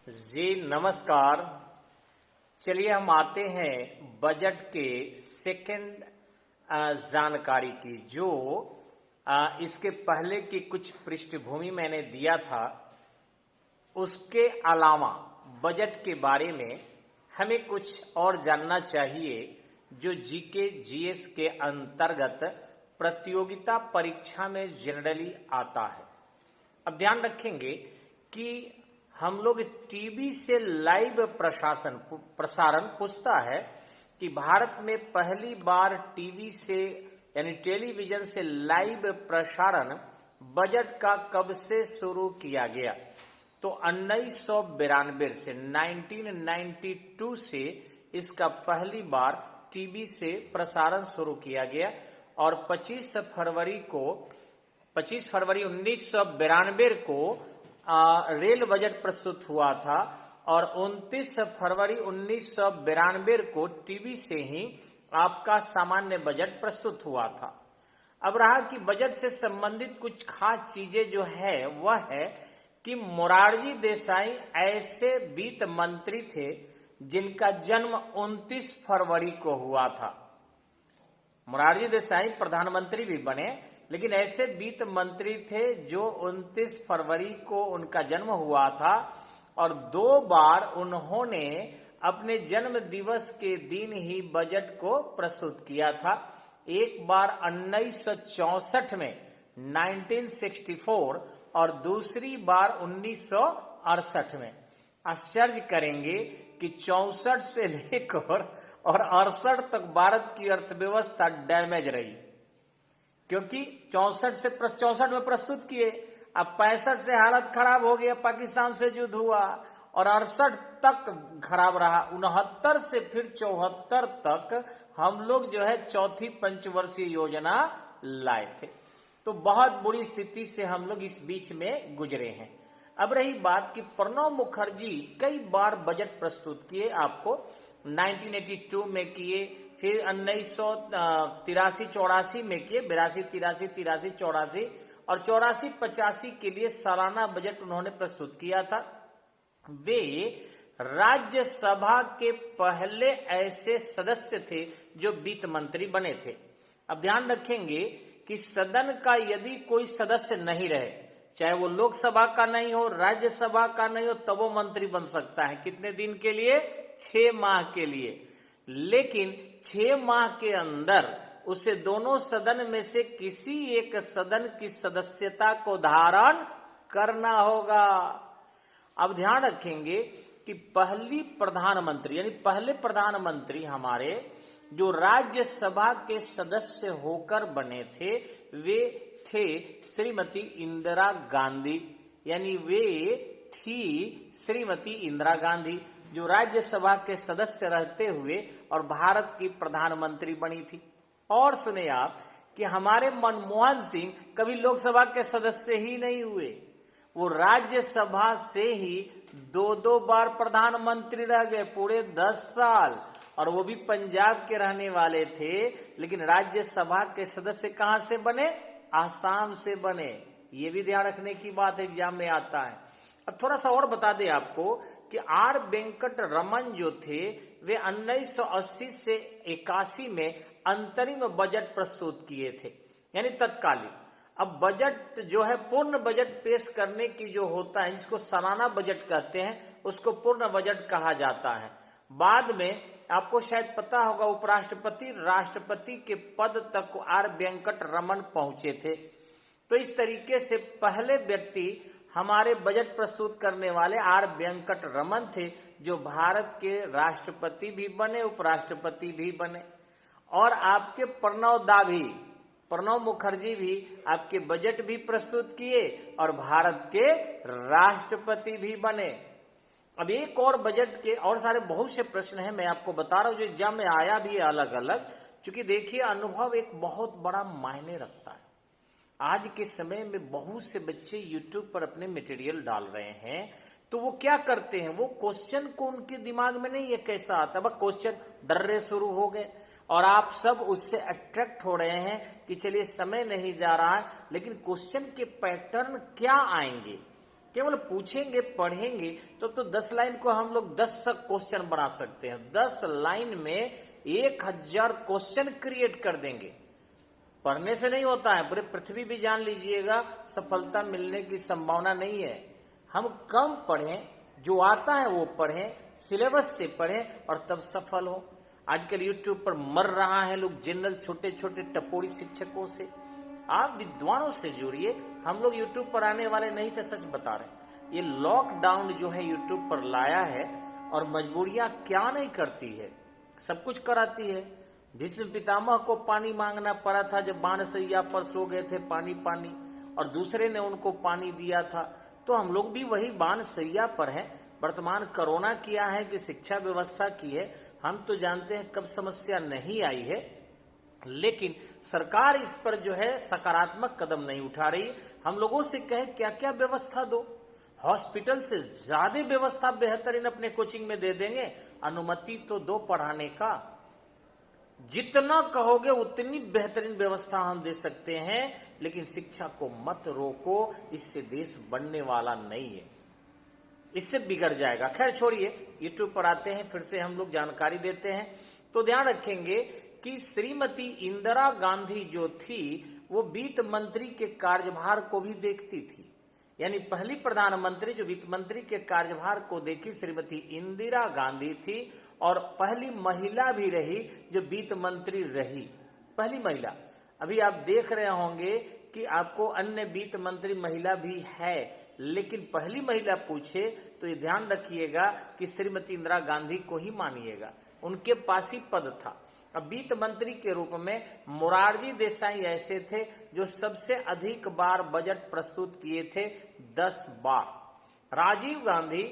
जी नमस्कार। चलिए हम आते हैं बजट के सेकंड जानकारी की, जो इसके पहले की कुछ पृष्ठभूमि मैंने दिया था। उसके अलावा बजट के बारे में हमें कुछ और जानना चाहिए जो जीके जीएस के अंतर्गत प्रतियोगिता परीक्षा में जनरली आता है। अब ध्यान रखेंगे कि हम लोग टीवी से लाइव प्रसारण पूछता है कि भारत में पहली बार टीवी से यानी टेलीविजन से लाइव प्रसारण बजट का कब से शुरू किया गया। तो 1992 से 1992 से इसका पहली बार टीवी से प्रसारण शुरू किया गया और 25 फरवरी 1992 को रेल बजट प्रस्तुत हुआ था और 29 फरवरी 1992 को टीवी से ही आपका सामान्य बजट प्रस्तुत हुआ था। अब रहा कि बजट से संबंधित कुछ खास चीजें जो है वह है कि मोरारजी देसाई ऐसे वित्त मंत्री थे जिनका जन्म 29 फरवरी को हुआ था। मोरारजी देसाई प्रधानमंत्री भी बने, लेकिन ऐसे वित्त मंत्री थे जो 29 फरवरी को उनका जन्म हुआ था और 2 बार उन्होंने अपने जन्म दिवस के दिन ही बजट को प्रस्तुत किया था। एक बार 1964 में 1964 और दूसरी बार 1968 में। आश्चर्य करेंगे कि 64 से लेकर और 68 तक भारत की अर्थव्यवस्था डैमेज रही, क्योंकि 64 में प्रस्तुत किए। अब 65 से हालत खराब हो गया, पाकिस्तान से युद्ध हुआ और 68 तक खराब रहा। 69 से फिर 74 तक हम लोग जो है चौथी पंचवर्षीय योजना लाए थे। तो बहुत बुरी स्थिति से हम लोग इस बीच में गुजरे हैं। अब रही बात कि प्रणब मुखर्जी कई बार बजट प्रस्तुत किए, आपको 1982 में किए, फिर 1983-84 में किए, 82-83-84 और 84-85 के लिए सालाना बजट उन्होंने प्रस्तुत किया था। वे राज्यसभा के पहले ऐसे सदस्य थे जो वित्त मंत्री बने थे। अब ध्यान रखेंगे कि सदन का यदि कोई सदस्य नहीं रहे, चाहे वो लोकसभा का नहीं हो, राज्यसभा का नहीं हो, तब वो मंत्री बन सकता है। कितने दिन के लिए? 6 माह के लिए। लेकिन 6 माह के अंदर उसे दोनों सदन में से किसी एक सदन की सदस्यता को धारण करना होगा। अब ध्यान रखेंगे कि पहले प्रधानमंत्री हमारे जो राज्यसभा के सदस्य होकर बने थे वे थे श्रीमती इंदिरा गांधी। यानी वे थी श्रीमती इंदिरा गांधी जो राज्यसभा के सदस्य रहते हुए और भारत की प्रधानमंत्री बनी थी। और सुने आप कि हमारे मनमोहन सिंह कभी लोकसभा के सदस्य ही नहीं हुए, वो राज्यसभा से ही 2 बार प्रधानमंत्री रह गए, पूरे 10 साल, और वो भी पंजाब के रहने वाले थे। लेकिन राज्यसभा के सदस्य कहां से बने? आसाम से बने। ये भी ध्यान रखने की बात एग्जाम में आता है। अब थोड़ा सा और बता दें आपको कि आर वेंकट रमन जो थे वे 1980 से 81 में अंतरिम बजट प्रस्तुत किए थे, यानी तत्कालीन। अब बजट जो है पूर्ण बजट पेश करने की जो होता है, जिसको सालाना बजट कहते हैं, उसको पूर्ण बजट कहा जाता है। बाद में आपको शायद पता होगा उपराष्ट्रपति राष्ट्रपति के पद तक आर वेंकट रमन पहुंचे थे। तो इस तरीके से पहले व्यक्ति हमारे बजट प्रस्तुत करने वाले आर वेंकट रमन थे, जो भारत के राष्ट्रपति भी बने, उपराष्ट्रपति भी बने। और आपके प्रणब मुखर्जी भी आपके बजट भी प्रस्तुत किए और भारत के राष्ट्रपति भी बने। अब एक और बजट के और सारे बहुत से प्रश्न हैं, मैं आपको बता रहा हूं, जो एग्जाम में आया भी है अलग अलग। क्योंकि देखिए अनुभव एक बहुत बड़ा मायने रखता है। आज के समय में बहुत से बच्चे YouTube पर अपने मटेरियल डाल रहे हैं, तो वो क्या करते हैं, वो क्वेश्चन को उनके दिमाग में नहीं है कैसा आता, बस क्वेश्चन डर्रे शुरू हो गए और आप सब उससे अट्रैक्ट हो रहे हैं कि चलिए समय नहीं जा रहा है, लेकिन क्वेश्चन के पैटर्न क्या आएंगे केवल पूछेंगे पढ़ेंगे तो 10 लाइन को हम लोग 10 क्वेश्चन बना सकते हैं। 10 लाइन में 1000 क्वेश्चन क्रिएट कर देंगे। पढ़ने से नहीं होता है, पूरे पृथ्वी भी जान लीजिएगा सफलता मिलने की संभावना नहीं है। हम कम पढ़ें, जो आता है वो पढ़ें, सिलेबस से पढ़ें और तब सफल हो। आजकल यूट्यूब पर मर रहा है लोग जनरल छोटे छोटे टपोरी शिक्षकों से। आप विद्वानों से जुड़िए। हम लोग यूट्यूब पर आने वाले नहीं थे, सच बता रहे। ये लॉकडाउन जो है यूट्यूब पर लाया है और मजबूरियां क्या नहीं करती है, सब कुछ कराती है। भीष्म पितामह को पानी मांगना पड़ा था जब बाणसैया पर सो गए थे, पानी पानी, और दूसरे ने उनको पानी दिया था। तो हम लोग भी वही बाणसैया पर हैं। वर्तमान कोरोना किया है कि शिक्षा व्यवस्था की है, हम तो जानते हैं कब समस्या नहीं आई है, लेकिन सरकार इस पर जो है सकारात्मक कदम नहीं उठा रही। हम लोगों से कहे क्या क्या व्यवस्था दो, हॉस्पिटल से ज्यादा व्यवस्था बेहतरीन अपने कोचिंग में दे देंगे, अनुमति तो दो पढ़ाने का। जितना कहोगे उतनी बेहतरीन व्यवस्था हम दे सकते हैं, लेकिन शिक्षा को मत रोको, इससे देश बनने वाला नहीं है, इससे बिगड़ जाएगा। खैर छोड़िए, यूट्यूब पर आते हैं, फिर से हम लोग जानकारी देते हैं। तो ध्यान रखेंगे कि श्रीमती इंदिरा गांधी जो थी वो वित्त मंत्री के कार्यभार को भी देखती थी, यानी पहली प्रधानमंत्री जो वित्त मंत्री के कार्यभार को देखी श्रीमती इंदिरा गांधी थी, और पहली महिला भी रही जो वित्त मंत्री रही, पहली महिला। अभी आप देख रहे होंगे कि आपको अन्य वित्त मंत्री महिला भी है, लेकिन पहली महिला पूछे तो ये ध्यान रखिएगा कि श्रीमती इंदिरा गांधी को ही मानिएगा, उनके पास ही पद था। अब वित्त मंत्री के रूप में मोरारजी देसाई ऐसे थे जो सबसे अधिक बार बजट प्रस्तुत किए थे, 10 बार। राजीव गांधी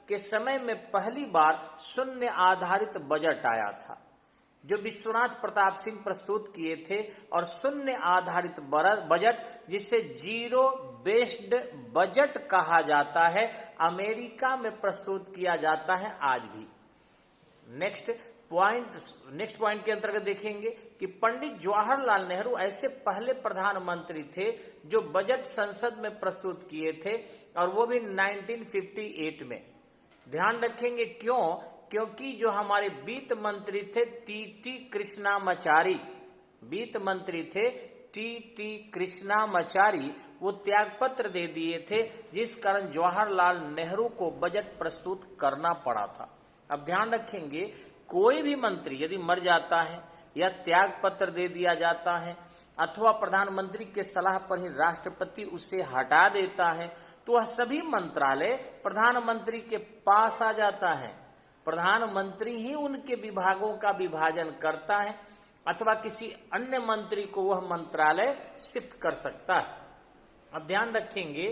के समय में पहली बार शून्य आधारित बजट आया था, जो विश्वनाथ प्रताप सिंह प्रस्तुत किए थे, और शून्य आधारित बजट जिसे जीरो बेस्ड बजट कहा जाता है, अमेरिका में प्रस्तुत किया जाता है आज भी। नेक्स्ट पॉइंट के अंतर्गत देखेंगे कि पंडित जवाहरलाल नेहरू ऐसे पहले प्रधानमंत्री थे जो बजट संसद में प्रस्तुत किए थे, और वो भी 1958 में। ध्यान रखेंगे क्यों, क्योंकि जो हमारे वित्त मंत्री थे टी कृष्णामाचारी, वित्त मंत्री थे टी कृष्णामाचारी, वो त्यागपत्र दे दिए थे, जिस कारण जवाहरलाल नेहरू को बजट प्रस्तुत करना पड़ा था। अब ध्यान रखेंगे कोई भी मंत्री यदि मर जाता है या त्याग पत्र दे दिया जाता है अथवा प्रधानमंत्री के सलाह पर ही राष्ट्रपति उसे हटा देता है, तो वह सभी मंत्रालय प्रधानमंत्री के पास आ जाता है। प्रधानमंत्री ही उनके विभागों का विभाजन करता है अथवा किसी अन्य मंत्री को वह मंत्रालय शिफ्ट कर सकता है। अब ध्यान रखेंगे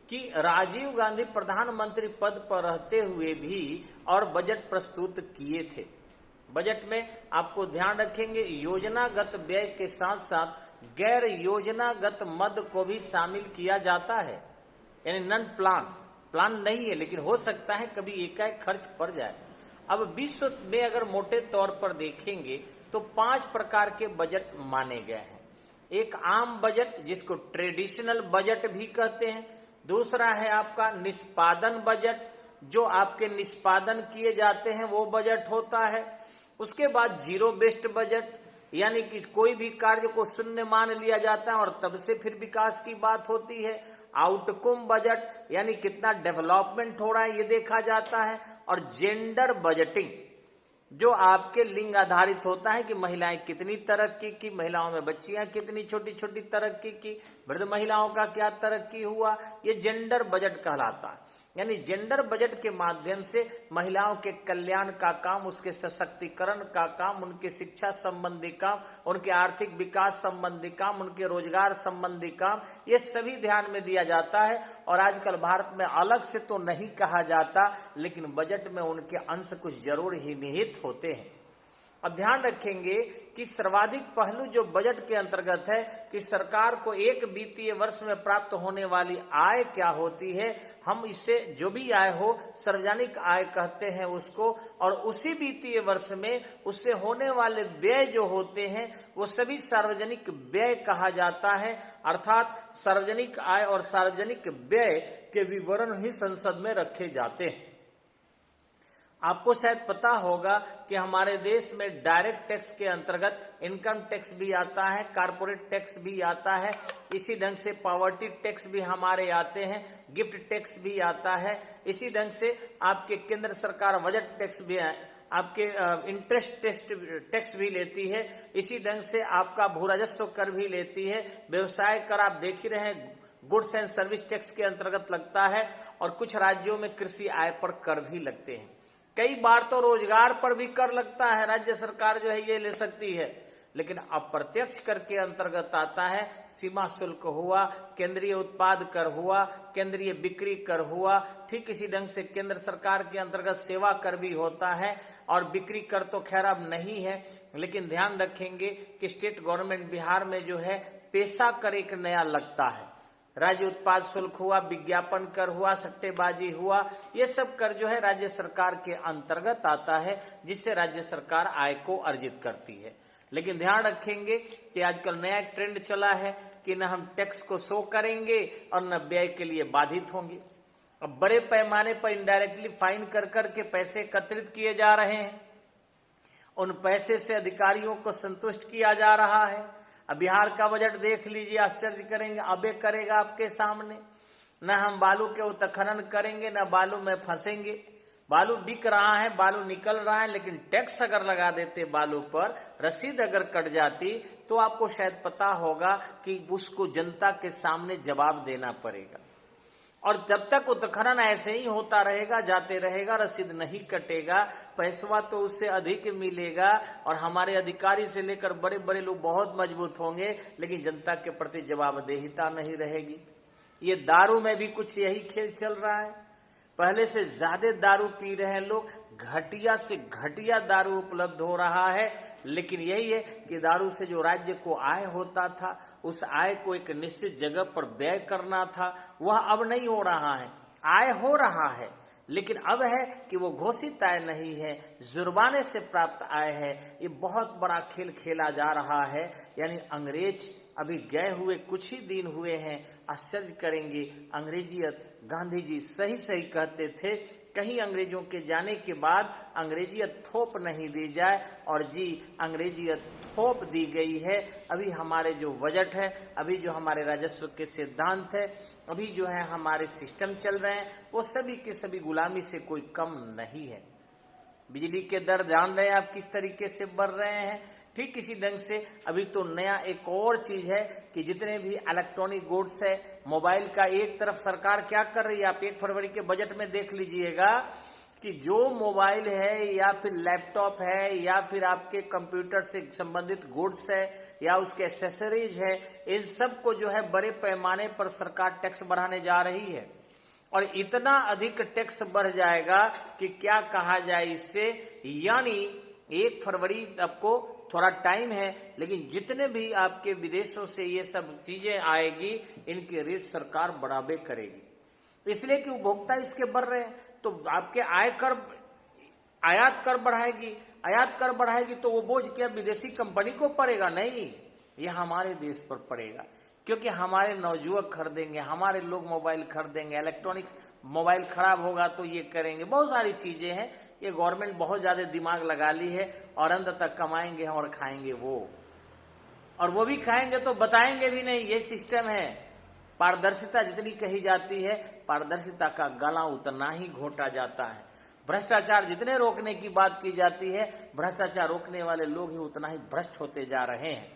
कि राजीव गांधी प्रधानमंत्री पद पर रहते हुए भी और बजट प्रस्तुत किए थे। बजट में आपको ध्यान रखेंगे योजनागत व्यय के साथ साथ गैर योजनागत मद को भी शामिल किया जाता है, यानी नन प्लान नहीं है, लेकिन हो सकता है कभी एकाएक खर्च पड़ जाए। अब विश्व में अगर मोटे तौर पर देखेंगे तो 5 प्रकार के बजट माने गए हैं। एक आम बजट जिसको ट्रेडिशनल बजट भी कहते हैं, दूसरा है आपका निष्पादन बजट, जो आपके निष्पादन किए जाते हैं वो बजट होता है। उसके बाद जीरो बेस्ड बजट, यानी कि कोई भी कार्य को शून्य मान लिया जाता है और तब से फिर विकास की बात होती है। आउटकम बजट, यानी कितना डेवलपमेंट हो रहा है ये देखा जाता है। और जेंडर बजटिंग, जो आपके लिंग आधारित होता है कि महिलाएं कितनी तरक्की की, महिलाओं में बच्चियां कितनी छोटी छोटी तरक्की की, वृद्ध महिलाओं का क्या तरक्की हुआ, ये जेंडर बजट कहलाता है। यानी जेंडर बजट के माध्यम से महिलाओं के कल्याण का काम, उसके सशक्तिकरण का काम, उनके शिक्षा संबंधी काम, उनके आर्थिक विकास संबंधी काम, उनके रोजगार संबंधी काम, ये सभी ध्यान में दिया जाता है। और आजकल भारत में अलग से तो नहीं कहा जाता, लेकिन बजट में उनके अंश कुछ जरूर ही निहित होते हैं। अब ध्यान रखेंगे कि सर्वाधिक पहलू जो बजट के अंतर्गत है कि सरकार को एक वित्तीय वर्ष में प्राप्त होने वाली आय क्या होती है, हम इसे जो भी आय हो सार्वजनिक आय कहते हैं उसको, और उसी वित्तीय वर्ष में उससे होने वाले व्यय जो होते हैं वो सभी सार्वजनिक व्यय कहा जाता है। अर्थात सार्वजनिक आय और सार्वजनिक व्यय के विवरण ही संसद में रखे जाते हैं। आपको शायद पता होगा कि हमारे देश में डायरेक्ट टैक्स के अंतर्गत इनकम टैक्स भी आता है, कारपोरेट टैक्स भी आता है, इसी ढंग से पॉवर्टी टैक्स भी हमारे आते हैं, गिफ्ट टैक्स भी आता है, इसी ढंग से आपके केंद्र सरकार बजट टैक्स भी आपके इंटरेस्ट टैक्स भी लेती है, इसी ढंग से आपका भू राजस्व कर भी लेती है, व्यवसाय कर आप देख ही रहे हैं गुड्स एंड सर्विस टैक्स के अंतर्गत लगता है, और कुछ राज्यों में कृषि आय पर कर भी लगते हैं। कई बार तो रोजगार पर भी कर लगता है, राज्य सरकार जो है ये ले सकती है। लेकिन अप्रत्यक्ष कर के अंतर्गत आता है सीमा शुल्क हुआ, केंद्रीय उत्पाद कर हुआ, केंद्रीय बिक्री कर हुआ, ठीक इसी ढंग से केंद्र सरकार के अंतर्गत सेवा कर भी होता है, और बिक्री कर तो खैर अब नहीं है, लेकिन ध्यान रखेंगे कि स्टेट गवर्नमेंट बिहार में जो है पेशा कर एक नया लगता है। राज्य उत्पाद शुल्क हुआ, विज्ञापन कर हुआ, सट्टेबाजी हुआ, ये सब कर जो है राज्य सरकार के अंतर्गत आता है, जिससे राज्य सरकार आय को अर्जित करती है। लेकिन ध्यान रखेंगे कि आजकल नया ट्रेंड चला है कि न हम टैक्स को शो करेंगे और न व्यय के लिए बाधित होंगे। अब बड़े पैमाने पर इनडायरेक्टली फाइन कर करके पैसे एकत्रित किए जा रहे हैं, उन पैसे से अधिकारियों को संतुष्ट किया जा रहा है। अब बिहार का बजट देख लीजिए, आश्चर्य करेंगे, अबे करेगा आपके सामने, न हम बालू के उत्खनन करेंगे न बालू में फंसेंगे। बालू बिक रहा है, बालू निकल रहा है, लेकिन टैक्स अगर लगा देते बालू पर, रसीद अगर कट जाती, तो आपको शायद पता होगा कि उसको जनता के सामने जवाब देना पड़ेगा। और जब तक उत्खनन ऐसे ही होता रहेगा, जाते रहेगा, रसीद नहीं कटेगा, पैसा तो उससे अधिक मिलेगा, और हमारे अधिकारी से लेकर बड़े बड़े लोग बहुत मजबूत होंगे, लेकिन जनता के प्रति जवाबदेहिता नहीं रहेगी। ये दारू में भी कुछ यही खेल चल रहा है। पहले से ज्यादा दारू पी रहे हैं लोग, घटिया से घटिया दारू उपलब्ध हो रहा है, लेकिन यही है कि दारू से जो राज्य को आय होता था, उस आय को एक निश्चित जगह पर व्यय करना था, वह अब नहीं हो रहा है। आय हो रहा है, लेकिन अब है कि वो घोषित आय नहीं है, जुर्माने से प्राप्त आय है। ये बहुत बड़ा खेल खेला जा रहा है। यानी अंग्रेज अभी गए हुए कुछ ही दिन हुए हैं, आश्चर्य करेंगे, अंग्रेजियत गांधी जी सही सही कहते थे, कहीं अंग्रेजों के जाने के बाद अंग्रेजियत थोप नहीं दी जाए, और जी अंग्रेजियत थोप दी गई है। अभी हमारे जो बजट है, अभी जो हमारे राजस्व के सिद्धांत है, अभी जो है हमारे सिस्टम चल रहे हैं, वो सभी के सभी गुलामी से कोई कम नहीं है। बिजली के दर जान रहे हैं आप किस तरीके से बढ़ रहे हैं। ठीक इसी ढंग से अभी तो नया एक और चीज है कि जितने भी इलेक्ट्रॉनिक गुड्स है, मोबाइल का एक तरफ सरकार क्या कर रही है, आप 1 फरवरी के बजट में देख लीजिएगा कि जो मोबाइल है या फिर लैपटॉप है या फिर आपके कंप्यूटर से संबंधित गुड्स है या उसके एक्सेसरीज है, इन सब को जो है बड़े पैमाने पर सरकार टैक्स बढ़ाने जा रही है। और इतना अधिक टैक्स बढ़ जाएगा कि क्या कहा जाए इससे। यानी 1 फरवरी आपको थोड़ा टाइम है, लेकिन जितने भी आपके विदेशों से ये सब चीजें आएगी, इनके रेट सरकार बढ़ावे करेगी, इसलिए कि उपभोक्ता इसके बढ़ रहे हैं। तो आपके आयात कर बढ़ाएगी, आयात कर बढ़ाएगी तो वो बोझ क्या विदेशी कंपनी को पड़ेगा? नहीं, ये हमारे देश पर पड़ेगा, क्योंकि हमारे नवयुवक खरीदेंगे, हमारे लोग मोबाइल खरीदेंगे, इलेक्ट्रॉनिक्स मोबाइल खराब होगा तो ये करेंगे, बहुत सारी चीजें हैं। ये गवर्नमेंट बहुत ज्यादा दिमाग लगा ली है, और अंत तक कमाएंगे हम और खाएंगे वो, और वो भी खाएंगे तो बताएंगे भी नहीं। ये सिस्टम है। पारदर्शिता जितनी कही जाती है, पारदर्शिता का गला उतना ही घोटा जाता है। भ्रष्टाचार जितने रोकने की बात की जाती है, भ्रष्टाचार रोकने वाले लोग ही उतना ही भ्रष्ट होते जा रहे हैं।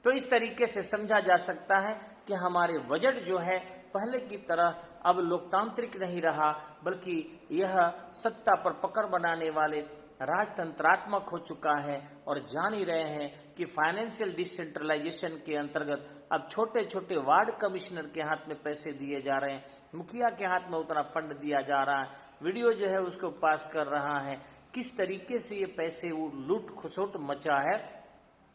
तो इस तरीके से समझा जा सकता है कि हमारे बजट जो है पहले की तरह अब लोकतांत्रिक नहीं रहा, बल्कि यह सत्ता पर पकड़ बनाने वाले राजतंत्रात्मक हो चुका है। और जान ही रहे हैं कि फाइनेंशियल डिसेंट्रलाइजेशन के अंतर्गत अब छोटे छोटे वार्ड कमिश्नर के हाथ में पैसे दिए जा रहे हैं, मुखिया के हाथ में उतना फंड दिया जा रहा है, वीडियो जो है उसको पास कर रहा है। किस तरीके से ये पैसे लूट खसोट मचा है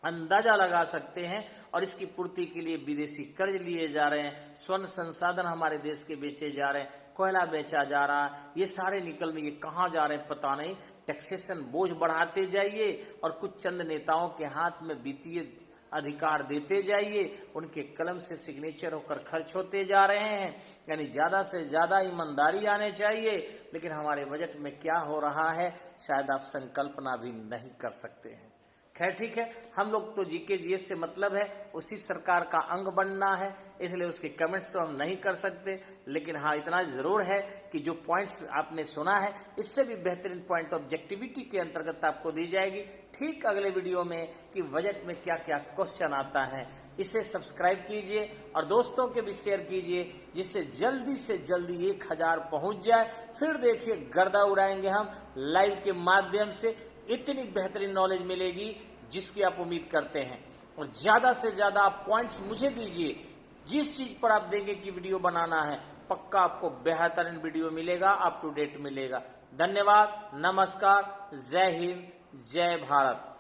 अंदाजा लगा सकते हैं। और इसकी पूर्ति के लिए विदेशी कर्ज लिए जा रहे हैं, स्वर्ण संसाधन हमारे देश के बेचे जा रहे हैं, कोयला बेचा जा रहा है, ये सारे निकल ये कहाँ जा रहे हैं पता नहीं। टैक्सेशन बोझ बढ़ाते जाइए और कुछ चंद नेताओं के हाथ में वित्तीय अधिकार देते जाइए, उनके कलम से सिग्नेचर होकर खर्च होते जा रहे हैं। यानी ज्यादा से ज्यादा ईमानदारी आने चाहिए, लेकिन हमारे बजट में क्या हो रहा है शायद आप संकल्पना भी नहीं कर सकते हैं। खैर ठीक है, हम लोग तो जीके जीएस से मतलब है, उसी सरकार का अंग बनना है, इसलिए उसके कमेंट्स तो हम नहीं कर सकते। लेकिन हाँ इतना जरूर है कि जो पॉइंट्स आपने सुना है इससे भी बेहतरीन पॉइंट ऑब्जेक्टिविटी के अंतर्गत आपको दी जाएगी ठीक अगले वीडियो में कि बजट में क्या क्या क्वेश्चन आता है। इसे सब्सक्राइब कीजिए और दोस्तों के भी शेयर कीजिए, जिससे जल्दी से जल्दी 1000 पहुंच जाए। फिर देखिए गर्दा उड़ाएंगे हम लाइव के माध्यम से, इतनी बेहतरीन नॉलेज मिलेगी जिसकी आप उम्मीद करते हैं। और ज्यादा से ज्यादा आप पॉइंट्स मुझे दीजिए, जिस चीज पर आप देंगे कि वीडियो बनाना है पक्का आपको बेहतरीन वीडियो मिलेगा, अप टू डेट मिलेगा। धन्यवाद, नमस्कार, जय हिंद, जय भारत।